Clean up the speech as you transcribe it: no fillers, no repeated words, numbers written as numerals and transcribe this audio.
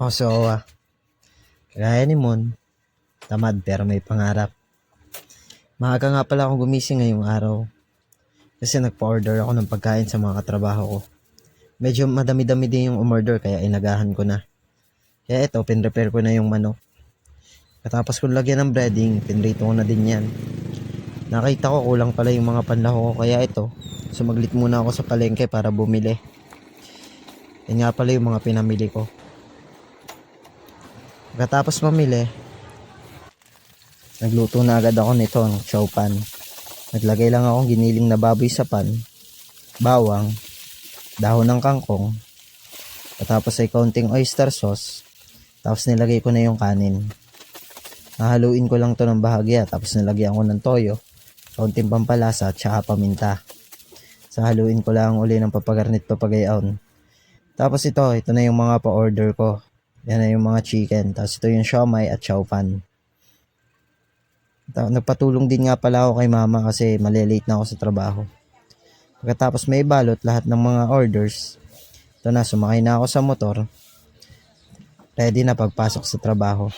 So, kagaya ni Mon, tamad pero may pangarap. Maaga nga pala akong gumising ngayong araw kasi nagpa-order ako ng pagkain sa mga katrabaho ko. Medyo madami-dami din yung umorder kaya inagahan ko na. Kaya ito, pinrepare ko na yung manok. Katapos ko lagyan ng breading, pinrito ko na din yan. Nakita ko kulang pala yung mga panlako ko kaya ito, sumaglit muna ako sa palengke para bumili. Yan nga pala yung mga pinamili ko. Pagkatapos mamili, nagluto na agad ako nito ng chow pan. Naglagay lang akong giniling na baboy sa pan, bawang, dahon ng kangkong, tapos ay kaunting oyster sauce, tapos nilagay ko na yung kanin. Hahaluin ko lang to ng bahagya, tapos nilagyan ko ng toyo, kaunting pampalasa at saka paminta. Sahaluin ko lang uli ng papagarnit papagayaon. Tapos ito na yung mga pa-order ko. Yan na yung mga chicken. Tapos ito yung siomai at chow pan. Nagpatulong din nga pala ako kay mama kasi malilate na ako sa trabaho. Pagkatapos may balot lahat ng mga orders, ito na, sumakay na ako sa motor. Ready na pagpasok sa trabaho.